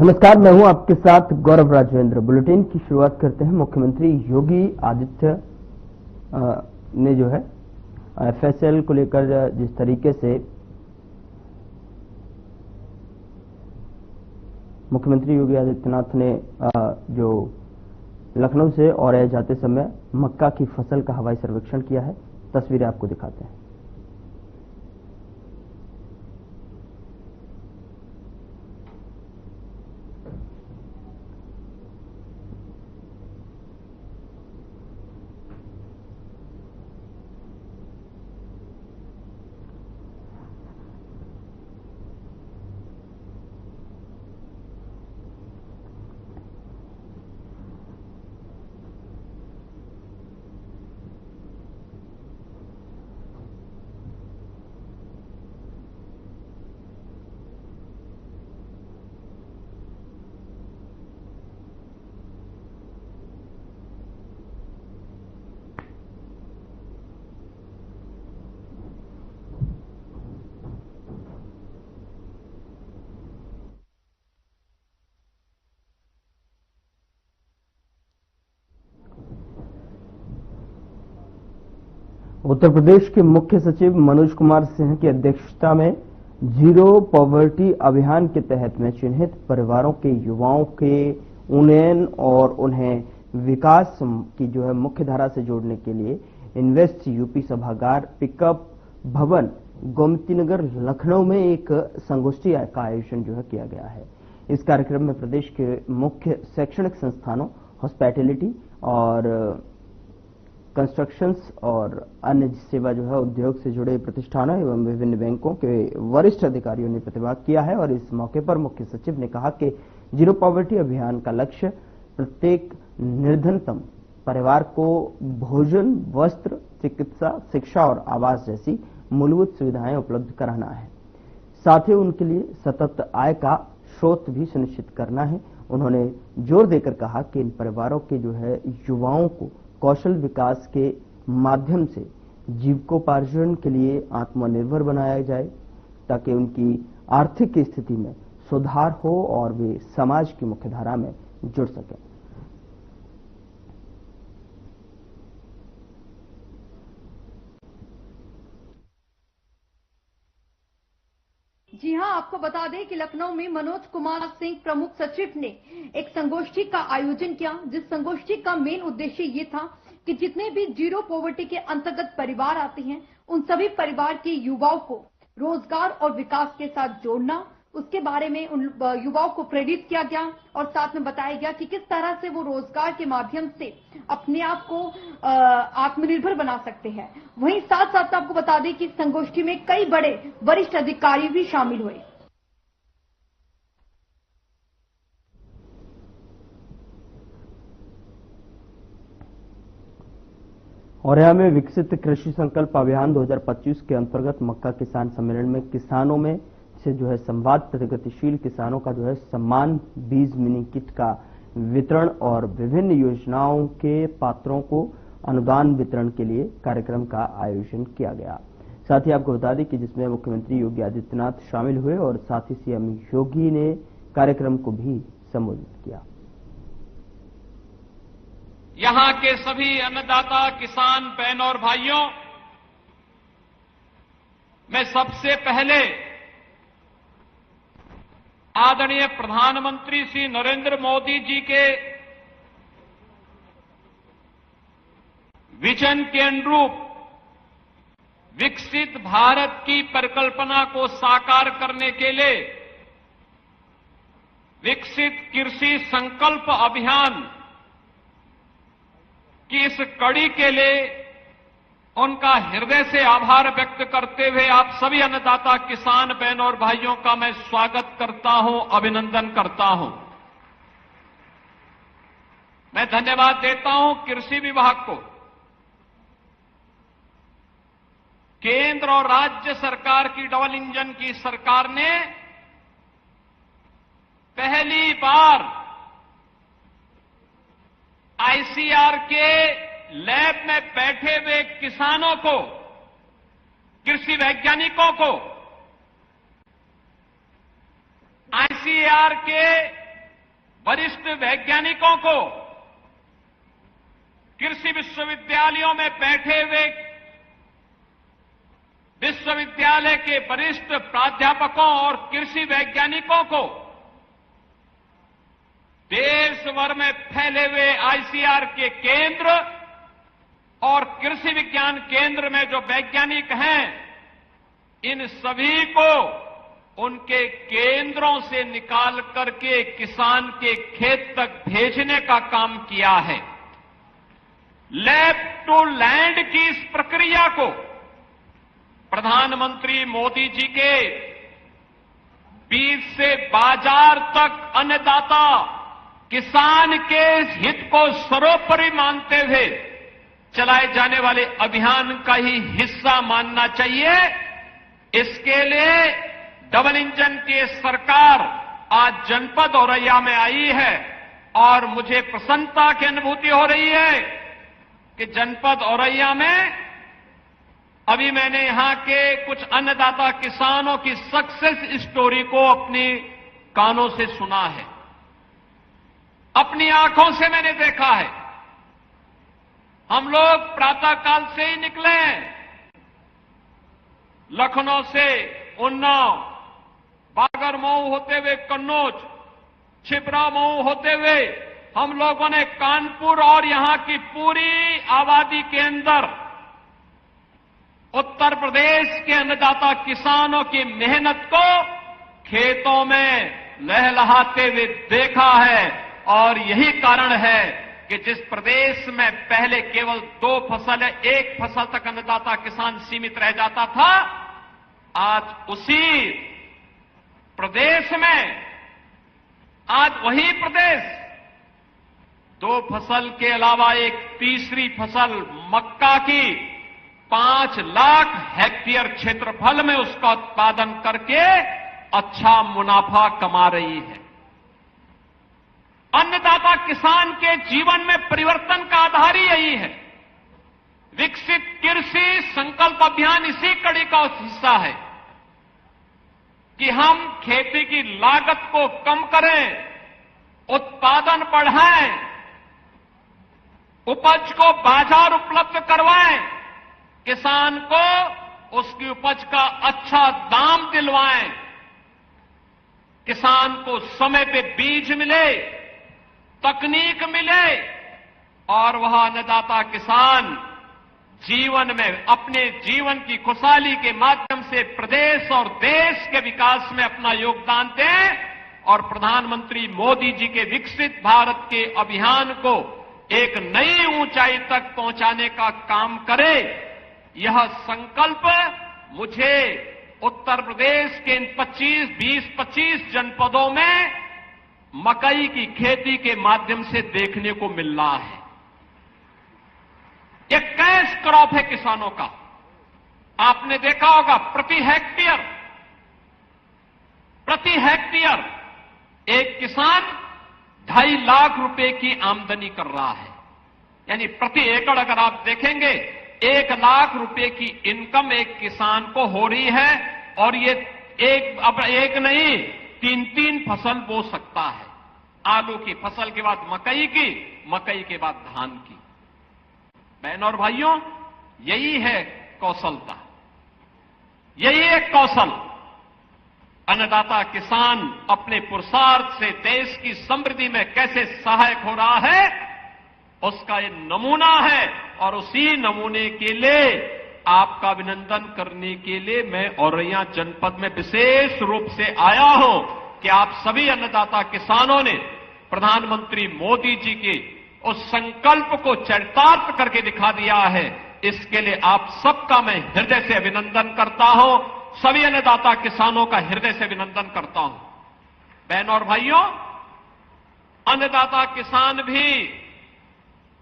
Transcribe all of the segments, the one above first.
नमस्कार, मैं हूं आपके साथ गौरव राजवेंद्र। बुलेटिन की शुरुआत करते हैं। मुख्यमंत्री योगी आदित्य ने जो है एफएसएल को लेकर जिस तरीके से मुख्यमंत्री योगी आदित्यनाथ ने जो लखनऊ से औरैया जाते समय मक्का की फसल का हवाई सर्वेक्षण किया है, तस्वीरें आपको दिखाते हैं। उत्तर प्रदेश के मुख्य सचिव मनोज कुमार सिंह की अध्यक्षता में जीरो पॉवर्टी अभियान के तहत में चिन्हित परिवारों के युवाओं के उन्नयन और उन्हें विकास की जो है मुख्य धारा से जोड़ने के लिए इन्वेस्ट यूपी सभागार पिकअप भवन गोमतीनगर लखनऊ में एक संगोष्ठी का आयोजन जो है किया गया है। इस कार्यक्रम में प्रदेश के मुख्य शैक्षणिक संस्थानों, हॉस्पिटैलिटी और कंस्ट्रक्शंस और अन्य सेवा जो है उद्योग से जुड़े प्रतिष्ठानों एवं विभिन्न बैंकों के वरिष्ठ अधिकारियों ने प्रतिभाग किया है। और इस मौके पर मुख्य सचिव ने कहा कि जीरो पॉवर्टी अभियान का लक्ष्य प्रत्येक निर्धनतम परिवार को भोजन, वस्त्र, चिकित्सा, शिक्षा और आवास जैसी मूलभूत सुविधाएं उपलब्ध कराना है। साथ ही उनके लिए सतत आय का स्रोत भी सुनिश्चित करना है। उन्होंने जोर देकर कहा कि इन परिवारों के जो है युवाओं को कौशल विकास के माध्यम से जीविकोपार्जन के लिए आत्मनिर्भर बनाया जाए, ताकि उनकी आर्थिक स्थिति में सुधार हो और वे समाज की मुख्यधारा में जुड़ सकें। जी हां, आपको बता दें कि लखनऊ में मनोज कुमार सिंह प्रमुख सचिव ने एक संगोष्ठी का आयोजन किया, जिस संगोष्ठी का मेन उद्देश्य ये था कि जितने भी जीरो पॉवर्टी के अंतर्गत परिवार आते हैं, उन सभी परिवार के युवाओं को रोजगार और विकास के साथ जोड़ना, उसके बारे में उन युवाओं को प्रेरित किया गया और साथ में बताया गया कि किस तरह से वो रोजगार के माध्यम से अपने आप को आत्मनिर्भर बना सकते हैं। वहीं साथ साथ आपको बता दें कि संगोष्ठी में कई बड़े वरिष्ठ अधिकारी भी शामिल हुए। औरैया में विकसित कृषि संकल्प अभियान 2025 के अंतर्गत मक्का किसान सम्मेलन में किसानों में से जो है संवाद, प्रगतिशील किसानों का जो है सम्मान, बीज मिनी किट का वितरण और विभिन्न योजनाओं के पात्रों को अनुदान वितरण के लिए कार्यक्रम का आयोजन किया गया। साथ ही आपको बता दें कि जिसमें मुख्यमंत्री योगी आदित्यनाथ शामिल हुए और साथ ही सीएम योगी ने कार्यक्रम को भी संबोधित किया। यहां के सभी अन्नदाता किसान बहन और भाइयों, मैं सबसे पहले आदरणीय प्रधानमंत्री श्री नरेंद्र मोदी जी के विजन के अनुरूप विकसित भारत की परिकल्पना को साकार करने के लिए विकसित कृषि संकल्प अभियान की इस कड़ी के लिए उनका हृदय से आभार व्यक्त करते हुए आप सभी अन्नदाता किसान बहन और भाइयों का मैं स्वागत करता हूं, अभिनंदन करता हूं। मैं धन्यवाद देता हूं कृषि विभाग को, केंद्र और राज्य सरकार की डबल इंजन की सरकार ने पहली बार आईसीआर के लैब में बैठे हुए किसानों को, कृषि वैज्ञानिकों को आईसीआर के वरिष्ठ वैज्ञानिकों को, कृषि विश्वविद्यालयों में बैठे हुए विश्वविद्यालय के वरिष्ठ प्राध्यापकों और कृषि वैज्ञानिकों को, देश भर में फैले हुए आईसीआर के केंद्र और कृषि विज्ञान केंद्र में जो वैज्ञानिक हैं, इन सभी को उनके केंद्रों से निकाल करके किसान के खेत तक भेजने का काम किया है। लैब टू लैंड की इस प्रक्रिया को प्रधानमंत्री मोदी जी के बीज से बाजार तक अन्नदाता किसान के हित को सर्वोपरि मानते हुए चलाए जाने वाले अभियान का ही हिस्सा मानना चाहिए। इसके लिए डबल इंजन की सरकार आज जनपद औरैया में आई है और मुझे प्रसन्नता की अनुभूति हो रही है कि जनपद औरैया में अभी मैंने यहां के कुछ अन्नदाता किसानों की सक्सेस स्टोरी को अपने कानों से सुना है, अपनी आंखों से मैंने देखा है। हम लोग प्रातःकाल से ही निकले, लखनऊ से उन्नाव, बागरमऊ होते हुए कन्नौज, छिबरामऊ होते हुए हम लोगों ने कानपुर और यहां की पूरी आबादी के अंदर उत्तर प्रदेश के अन्नदाता किसानों की मेहनत को खेतों में लहलहाते हुए देखा है। और यही कारण है कि जिस प्रदेश में पहले केवल 2 फसल, 1 फसल तक अन्नदाता किसान सीमित रह जाता था, आज उसी प्रदेश में, आज वही प्रदेश 2 फसल के अलावा एक तीसरी फसल मक्का की 5 लाख हेक्टेयर क्षेत्रफल में उसका उत्पादन करके अच्छा मुनाफा कमा रही है। अन्नदाता किसान के जीवन में परिवर्तन का आधार ही यही है। विकसित कृषि संकल्प अभियान इसी कड़ी का हिस्सा है कि हम खेती की लागत को कम करें, उत्पादन बढ़ाएं, उपज को बाजार उपलब्ध करवाएं, किसान को उसकी उपज का अच्छा दाम दिलवाएं, किसान को समय पे बीज मिले, तकनीक मिले और वह अन्नदाता किसान जीवन में अपने जीवन की खुशहाली के माध्यम से प्रदेश और देश के विकास में अपना योगदान दें और प्रधानमंत्री मोदी जी के विकसित भारत के अभियान को एक नई ऊंचाई तक पहुंचाने का काम करे। यह संकल्प मुझे उत्तर प्रदेश के इन 20-25 जनपदों में मकई की खेती के माध्यम से देखने को मिल रहा है। यह कैश क्रॉप है किसानों का। आपने देखा होगा प्रति हेक्टेयर एक किसान 2.5 लाख रुपए की आमदनी कर रहा है। यानी प्रति एकड़ अगर आप देखेंगे 1 लाख रुपए की इनकम एक किसान को हो रही है और ये एक नहीं 3 फसल बो सकता है। आलू की फसल के बाद मकई की, मकई के बाद धान की। बहनों और भाइयों, यही है कौशलता, यही एक कौशल। अन्नदाता किसान अपने पुरुषार्थ से देश की समृद्धि में कैसे सहायक हो रहा है, उसका ये नमूना है। और उसी नमूने के लिए आपका अभिनंदन करने के लिए मैं औरैया जनपद में विशेष रूप से आया हूं कि आप सभी अन्नदाता किसानों ने प्रधानमंत्री मोदी जी के उस संकल्प को चरितार्थ करके दिखा दिया है। इसके लिए आप सबका मैं हृदय से अभिनंदन करता हूं, सभी अन्नदाता किसानों का हृदय से अभिनंदन करता हूं। बहनों और भाइयों, अन्नदाता किसान भी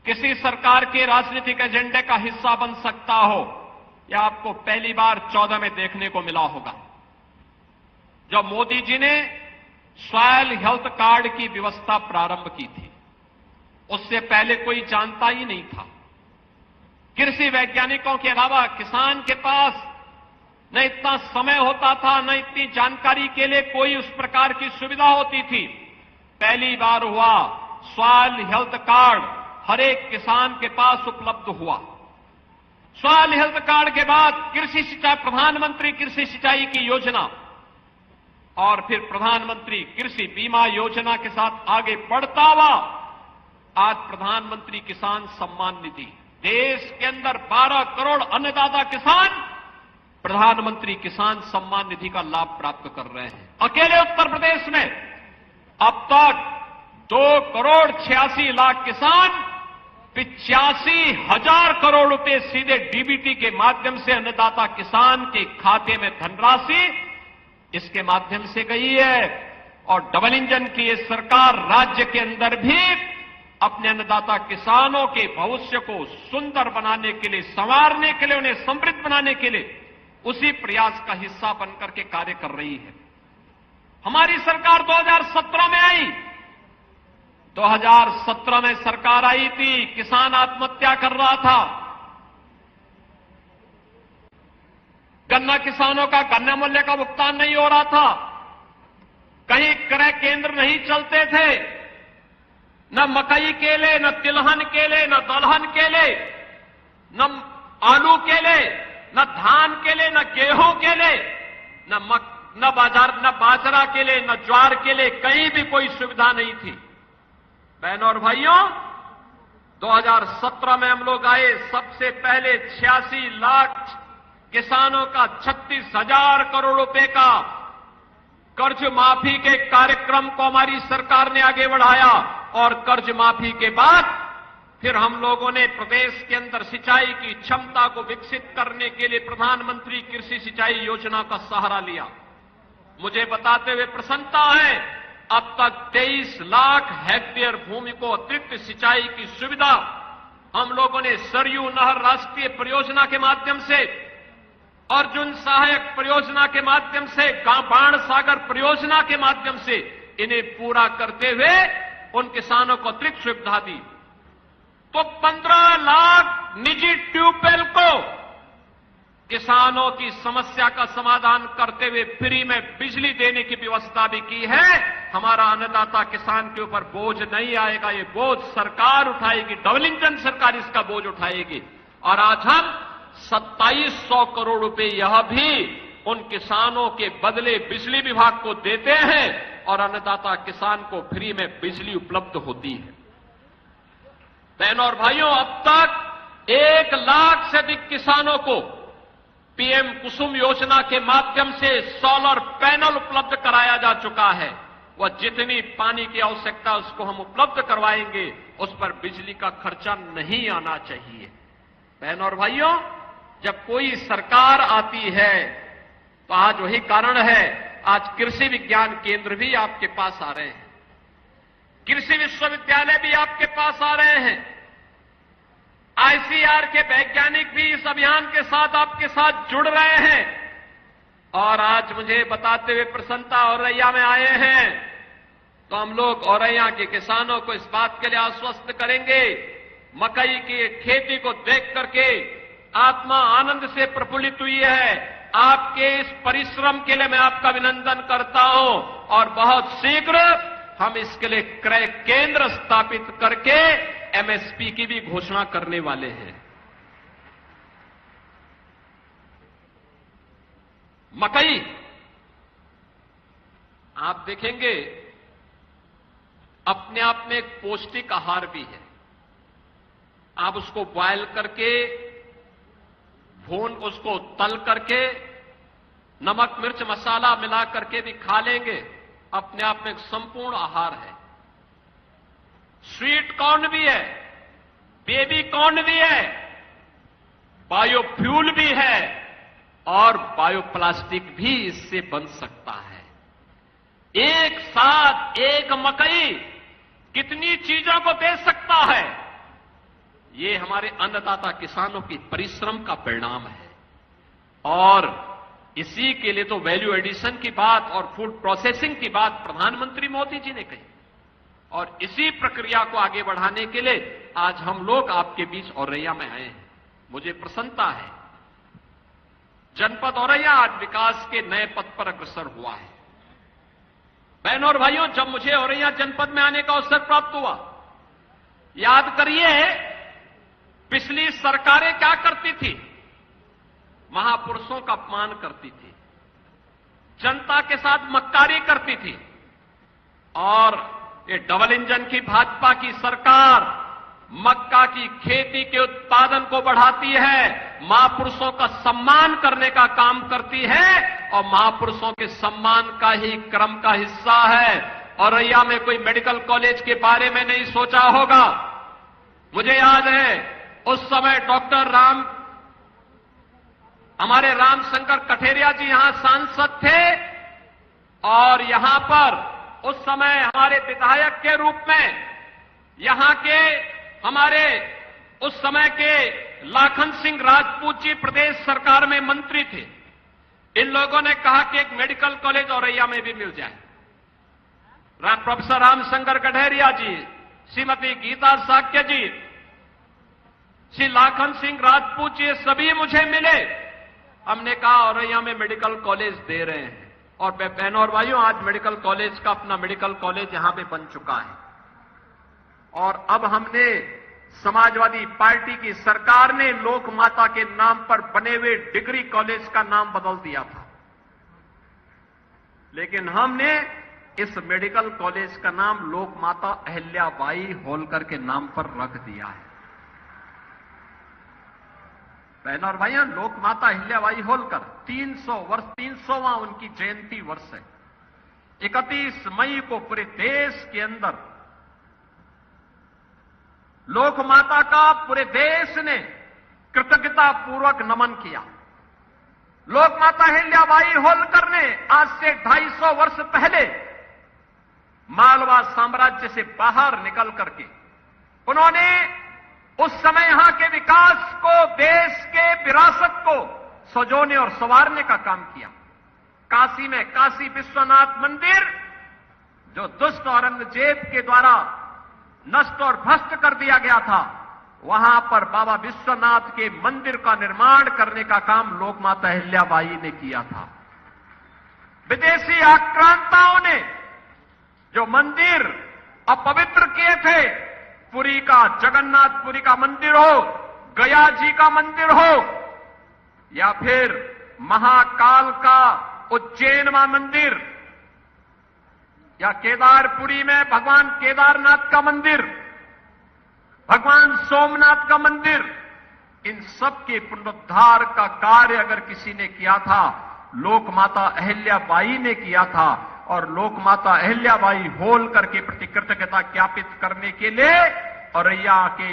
किसी सरकार के राजनीतिक एजेंडे का हिस्सा बन सकता हो, यह आपको पहली बार 14 में देखने को मिला होगा, जब मोदी जी ने सॉयल हेल्थ कार्ड की व्यवस्था प्रारंभ की थी। उससे पहले कोई जानता ही नहीं था। कृषि वैज्ञानिकों के अलावा किसान के पास न इतना समय होता था, न इतनी जानकारी के लिए कोई उस प्रकार की सुविधा होती थी। पहली बार हुआ सॉइल हेल्थ कार्ड हर एक किसान के पास उपलब्ध हुआ। सॉइल हेल्थ कार्ड के बाद कृषि सिंचाई, प्रधानमंत्री कृषि सिंचाई की योजना और फिर प्रधानमंत्री कृषि बीमा योजना के साथ आगे बढ़ता हुआ आज प्रधानमंत्री किसान सम्मान निधि। देश के अंदर 12 करोड़ अन्नदाता किसान प्रधानमंत्री किसान सम्मान निधि का लाभ प्राप्त कर रहे हैं। अकेले उत्तर प्रदेश में अब तक 2 करोड़ 86 लाख किसान 85,000 करोड़ रुपए सीधे डीबीटी के माध्यम से अन्नदाता किसान के खाते में धनराशि इसके माध्यम से गई है। और डबल इंजन की ये सरकार राज्य के अंदर भी अपने अन्नदाता किसानों के भविष्य को सुंदर बनाने के लिए, संवारने के लिए, उन्हें समृद्ध बनाने के लिए उसी प्रयास का हिस्सा बनकर के कार्य कर रही है। हमारी सरकार 2017 में आई। 2017 में सरकार आई थी, किसान आत्महत्या कर रहा था। गन्ना किसानों का गन्ना मूल्य का भुगतान नहीं हो रहा था। कहीं क्रय केंद्र नहीं चलते थे। न मकई केले, न तिलहन केले, न दलहन केले, न आलू केले, न धान केले, न गेहूं केले, न बाजरा केले, न ज्वार केले, कहीं भी कोई सुविधा नहीं थी। बहनों और भाइयों, 2017 में हम लोग आए, सबसे पहले 86 लाख किसानों का 36,000 करोड़ रुपए का कर्ज माफी के कार्यक्रम को हमारी सरकार ने आगे बढ़ाया। और कर्ज माफी के बाद फिर हम लोगों ने प्रदेश के अंदर सिंचाई की क्षमता को विकसित करने के लिए प्रधानमंत्री कृषि सिंचाई योजना का सहारा लिया। मुझे बताते हुए प्रसन्नता है, अब तक 23 लाख हेक्टेयर भूमि को अतिरिक्त सिंचाई की सुविधा हम लोगों ने सरयू नहर राष्ट्रीय परियोजना के माध्यम से, अर्जुन सहायक परियोजना के माध्यम से, बाण सागर परियोजना के माध्यम से इन्हें पूरा करते हुए उन किसानों को अतिरिक्त सुविधा दी। तो 15 लाख निजी ट्यूबवेल को किसानों की समस्या का समाधान करते हुए फ्री में बिजली देने की व्यवस्था भी की है। हमारा अन्नदाता किसान के ऊपर बोझ नहीं आएगा, ये बोझ सरकार उठाएगी, डबल इंजन सरकार इसका बोझ उठाएगी। और आज हम 2700 करोड़ रुपए यह भी उन किसानों के बदले बिजली विभाग को देते हैं और अन्नदाता किसान को फ्री में बिजली उपलब्ध होती है। बहनों और भाइयों, अब तक 1 लाख से अधिक किसानों को पीएम कुसुम योजना के माध्यम से सोलर पैनल उपलब्ध कराया जा चुका है। वह जितनी पानी की आवश्यकता उसको हम उपलब्ध करवाएंगे, उस पर बिजली का खर्चा नहीं आना चाहिए। बहनों और भाइयों, जब कोई सरकार आती है तो आज वही कारण है, आज कृषि विज्ञान केंद्र भी आपके पास आ रहे हैं, कृषि विश्वविद्यालय भी आपके पास आ रहे हैं, आईसीआर के वैज्ञानिक भी इस अभियान के साथ आपके साथ जुड़ रहे हैं। और आज मुझे बताते हुए प्रसन्नता, औरैया में आए हैं तो हम लोग औरैया के किसानों को इस बात के लिए आश्वस्त करेंगे, मकई की खेती को देख करके आत्मा आनंद से प्रफुल्लित हुई है। आपके इस परिश्रम के लिए मैं आपका अभिनंदन करता हूं और बहुत शीघ्र हम इसके लिए क्रय केंद्र स्थापित करके एमएसपी की भी घोषणा करने वाले हैं। मकई आप देखेंगे अपने आप में एक पौष्टिक आहार भी है। आप उसको बॉयल करके, भून, उसको तल करके, नमक मिर्च मसाला मिला करके भी खा लेंगे, अपने आप में एक संपूर्ण आहार है। स्वीट कॉर्न भी है, बेबी कॉर्न भी है, बायोफ्यूल भी है और बायोप्लास्टिक भी इससे बन सकता है। एक साथ एक मकई कितनी चीजों को दे सकता है, ये हमारे अन्नदाता किसानों की परिश्रम का परिणाम है। और इसी के लिए तो वैल्यू एडिशन की बात और फूड प्रोसेसिंग की बात प्रधानमंत्री मोदी जी ने कही। और इसी प्रक्रिया को आगे बढ़ाने के लिए आज हम लोग आपके बीच औरैया में आए हैं। मुझे प्रसन्नता है, जनपद औरैया आज विकास के नए पथ पर अग्रसर हुआ है। बहनों और भाइयों, जब मुझे औरैया जनपद में आने का अवसर प्राप्त हुआ, याद करिए पिछली सरकारें क्या करती थी? महापुरुषों का अपमान करती थी, जनता के साथ मक्कारी करती थी। और ये डबल इंजन की भाजपा की सरकार मक्का की खेती के उत्पादन को बढ़ाती है, महापुरुषों का सम्मान करने का काम करती है और महापुरुषों के सम्मान का ही क्रम का हिस्सा है। औरैया में कोई मेडिकल कॉलेज के बारे में नहीं सोचा होगा। मुझे याद है उस समय हमारे रामशंकर कठेरिया जी यहां सांसद थे और यहां पर उस समय हमारे विधायक के रूप में यहां के हमारे उस समय के लाखन सिंह राजपूत जी प्रदेश सरकार में मंत्री थे। इन लोगों ने कहा कि एक मेडिकल कॉलेज औरैया में भी मिल जाए। प्रोफेसर रामशंकर कठेरिया जी, श्रीमती गीता साक्य जी, श्री लाखन सिंह राजपूत जी, सभी मुझे मिले। हमने कहा औरैया में मेडिकल कॉलेज दे रहे हैं। और बहनों और भाइयों, आज मेडिकल कॉलेज का अपना मेडिकल कॉलेज यहां पे बन चुका है। और अब हमने समाजवादी पार्टी की सरकार ने लोक माता के नाम पर बने हुए डिग्री कॉलेज का नाम बदल दिया था, लेकिन हमने इस मेडिकल कॉलेज का नाम लोक माता अहिल्याबाई होलकर के नाम पर रख दिया है। बहनों और भाइयों, लोक माता अहिल्याबाई होलकर 300वां उनकी जयंती वर्ष है। 31 मई को पूरे देश के अंदर लोक माता का पूरे देश ने कृतज्ञता पूर्वक नमन किया। लोक माता अहिल्याबाई होलकर ने आज से 250 वर्ष पहले मालवा साम्राज्य से बाहर निकल करके उन्होंने उस समय यहां के विकास को, देश के विरासत को सजोने और संवारने का काम किया। काशी में काशी विश्वनाथ मंदिर, जो दुष्ट औरंगजेब के द्वारा नष्ट और भ्रष्ट कर दिया गया था, वहां पर बाबा विश्वनाथ के मंदिर का निर्माण करने का काम लोक माता अहिल्याबाई ने किया था। विदेशी आक्रांताओं ने जो मंदिर अपवित्र किए थे, पुरी का जगन्नाथपुरी का मंदिर हो, गया जी का मंदिर हो, या फिर महाकाल का उज्जैन में मंदिर, या केदारपुरी में भगवान केदारनाथ का मंदिर, भगवान सोमनाथ का मंदिर, इन सब के पुनरुद्धार का कार्य अगर किसी ने किया था, लोक माता अहिल्याबाई ने किया था। और लोक माता अहिल्याबाई होलकर के प्रति कृतज्ञता ज्ञापित करने के लिए औरैया के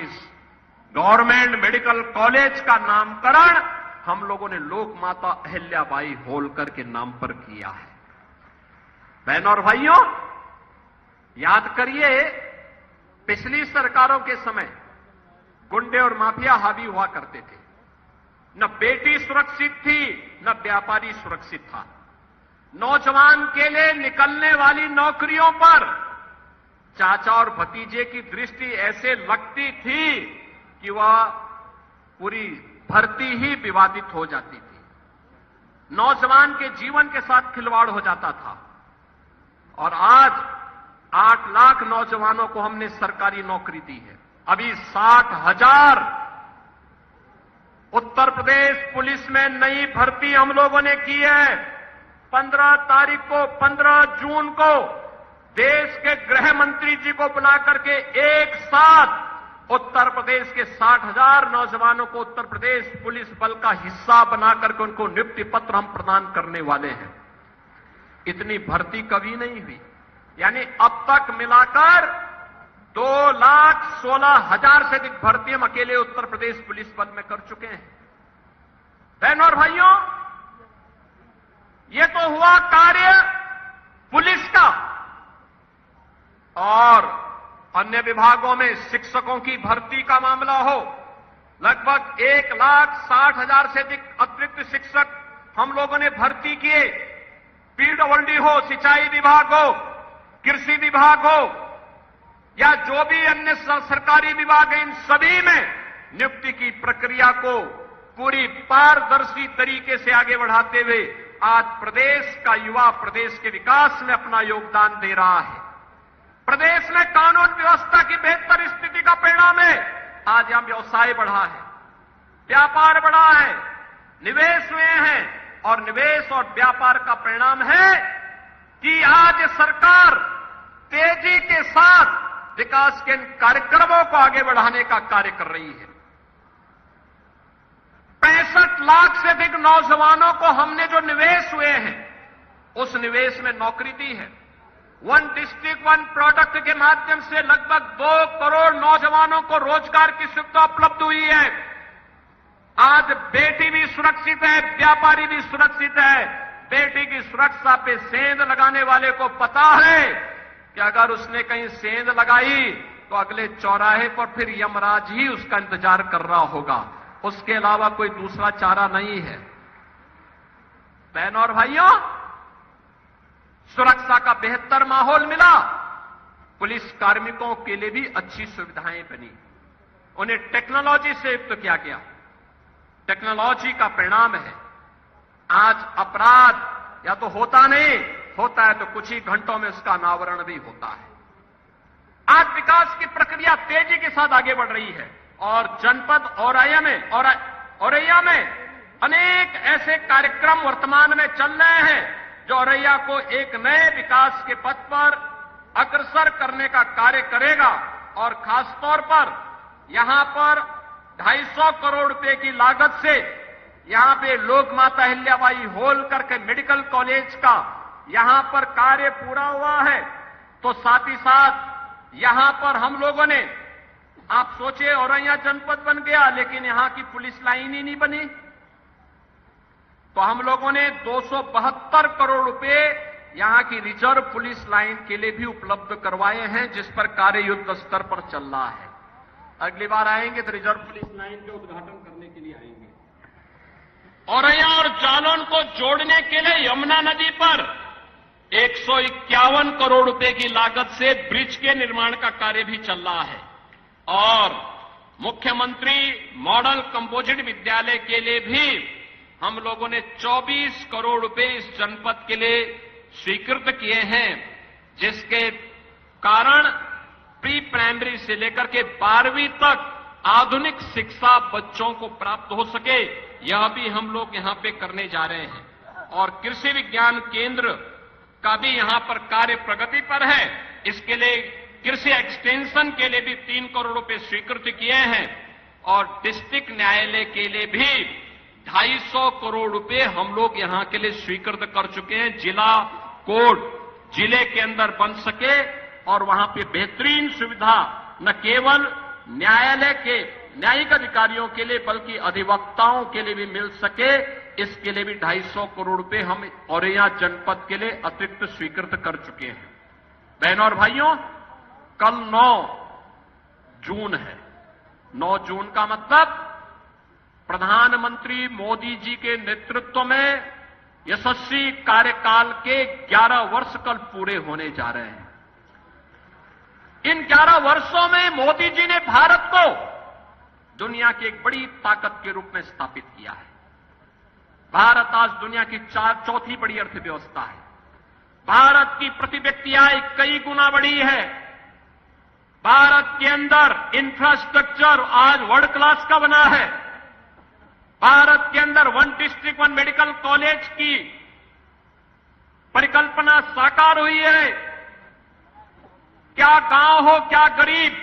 गवर्नमेंट मेडिकल कॉलेज का नामकरण हम लोगों ने लोक माता अहिल्याबाई होलकर के नाम पर किया है। बहनों और भाइयों, याद करिए पिछली सरकारों के समय गुंडे और माफिया हावी हुआ करते थे। न बेटी सुरक्षित थी, न व्यापारी सुरक्षित था। नौजवान के लिए निकलने वाली नौकरियों पर चाचा और भतीजे की दृष्टि ऐसे लगती थी कि वह पूरी भर्ती ही विवादित हो जाती थी। नौजवान के जीवन के साथ खिलवाड़ हो जाता था। और आज 8 लाख नौजवानों को हमने सरकारी नौकरी दी है। अभी 60,000 उत्तर प्रदेश पुलिस में नई भर्ती हम लोगों ने की है। 15 जून को देश के गृह मंत्री जी को बुला करके एक साथ उत्तर प्रदेश के 60,000 नौजवानों को उत्तर प्रदेश पुलिस बल का हिस्सा बना करके उनको नियुक्ति पत्र हम प्रदान करने वाले हैं। इतनी भर्ती कभी नहीं हुई। यानी अब तक मिलाकर 2,16,000 से अधिक भर्ती हम अकेले उत्तर प्रदेश पुलिस बल में कर चुके हैं। बहनों और भाइयों, ये तो हुआ कार्य पुलिस का। और अन्य विभागों में शिक्षकों की भर्ती का मामला हो, लगभग 1,60,000 से अधिक अतिरिक्त शिक्षक हम लोगों ने भर्ती किए। पीडब्ल्यूडी हो, सिंचाई विभाग हो, कृषि विभाग हो, या जो भी अन्य सरकारी विभाग है, इन सभी में नियुक्ति की प्रक्रिया को पूरी पारदर्शी तरीके से आगे बढ़ाते हुए आज प्रदेश का युवा प्रदेश के विकास में अपना योगदान दे रहा है। प्रदेश में कानून व्यवस्था की बेहतर स्थिति का परिणाम है आज यहां व्यवसाय बढ़ा है, व्यापार बढ़ा है, निवेश हुए हैं और निवेश और व्यापार का परिणाम है कि आज सरकार तेजी के साथ विकास के इन कार्यक्रमों को आगे बढ़ाने का कार्य कर रही है। 65 लाख से अधिक नौजवानों को हमने जो निवेश हुए हैं उस निवेश में नौकरी दी है। वन डिस्ट्रिक्ट वन प्रोडक्ट के माध्यम से लगभग 2 करोड़ नौजवानों को रोजगार की सुविधा उपलब्ध हुई है। आज बेटी भी सुरक्षित है, व्यापारी भी सुरक्षित है। बेटी की सुरक्षा पे सेंध लगाने वाले को पता है कि अगर उसने कहीं सेंध लगाई तो अगले चौराहे पर फिर यमराज ही उसका इंतजार कर रहा होगा, उसके अलावा कोई दूसरा चारा नहीं है। बहनों और भाइयों, सुरक्षा का बेहतर माहौल मिला, पुलिस कार्मिकों के लिए भी अच्छी सुविधाएं बनी, उन्हें टेक्नोलॉजी से युक्त किया गया। टेक्नोलॉजी का परिणाम है आज अपराध या तो होता नहीं, होता है तो कुछ ही घंटों में उसका अनावरण भी होता है। आज विकास की प्रक्रिया तेजी के साथ आगे बढ़ रही है और जनपद औरैया में अनेक ऐसे कार्यक्रम वर्तमान में चल रहे हैं जो औरैया को एक नए विकास के पथ पर अग्रसर करने का कार्य करेगा। और खासतौर पर यहां पर 250 करोड़ रुपए की लागत से यहां पे लोक माता अहिल्याबाई होलकर के मेडिकल कॉलेज का यहां पर कार्य पूरा हुआ है। तो साथ ही साथ यहां पर हम लोगों ने, आप सोचे औरैया जनपद बन गया लेकिन यहां की पुलिस लाइन ही नहीं बनी, तो हम लोगों ने 272 करोड़ रुपए यहां की रिजर्व पुलिस लाइन के लिए भी उपलब्ध करवाए हैं, जिस पर कार्य युद्ध स्तर पर चल रहा है। अगली बार आएंगे तो रिजर्व पुलिस लाइन के उद्घाटन करने के लिए आएंगे। औरैया और जालौन को जोड़ने के लिए यमुना नदी पर 151 करोड़ रुपए की लागत से ब्रिज के निर्माण का कार्य भी चल रहा है। और मुख्यमंत्री मॉडल कंपोजिट विद्यालय के लिए भी हम लोगों ने 24 करोड़ रुपए इस जनपद के लिए स्वीकृत किए हैं, जिसके कारण प्री प्राइमरी से लेकर के 12वीं तक आधुनिक शिक्षा बच्चों को प्राप्त हो सके, यह भी हम लोग यहां पे करने जा रहे हैं। और कृषि विज्ञान केंद्र का भी यहां पर कार्य प्रगति पर है। इसके लिए कृषि एक्सटेंशन के लिए भी 3 करोड़ रुपए स्वीकृत किए हैं और डिस्ट्रिक्ट न्यायालय के लिए भी 250 करोड़ रुपए हम लोग यहां के लिए स्वीकृत कर चुके हैं। जिला कोर्ट जिले के अंदर बन सके और वहां पे बेहतरीन सुविधा न केवल न्यायालय के न्यायिक अधिकारियों के लिए बल्कि अधिवक्ताओं के लिए भी मिल सके, इसके लिए भी 250 करोड़ रुपए हम औरैया जनपद के लिए अतिरिक्त स्वीकृत कर चुके हैं। बहनों और भाइयों, कल 9 जून है। 9 जून का मतलब प्रधानमंत्री मोदी जी के नेतृत्व में यशस्वी कार्यकाल के 11 वर्ष कल पूरे होने जा रहे हैं। इन 11 वर्षों में मोदी जी ने भारत को दुनिया की एक बड़ी ताकत के रूप में स्थापित किया है। भारत आज दुनिया की चौथी बड़ी अर्थव्यवस्था है। भारत की प्रति व्यक्ति आय कई गुना बढ़ी है। भारत के अंदर इंफ्रास्ट्रक्चर आज वर्ल्ड क्लास का बना है। भारत के अंदर one district one medical college की परिकल्पना साकार हुई है। क्या गांव हो, क्या गरीब,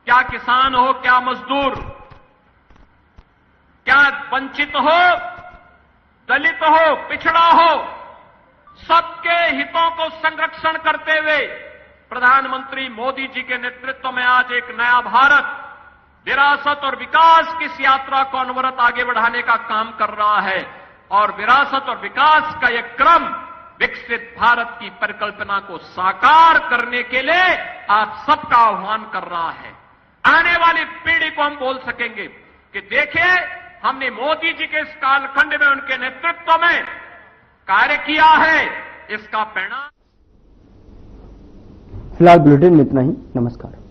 क्या किसान हो, क्या मजदूर, क्या वंचित हो, दलित हो, पिछड़ा हो, सबके हितों को संरक्षण करते हुए प्रधानमंत्री मोदी जी के नेतृत्व में आज एक नया भारत विरासत और विकास की इस यात्रा को अनवरत आगे बढ़ाने का काम कर रहा है। और विरासत और विकास का यह क्रम विकसित भारत की परिकल्पना को साकार करने के लिए आप सबका आह्वान कर रहा है। आने वाली पीढ़ी को हम बोल सकेंगे कि देखिए, हमने मोदी जी के इस कालखंड में उनके नेतृत्व में कार्य किया है, इसका परिणाम। फिलहाल बुलेटिन में इतना ही। नमस्कार।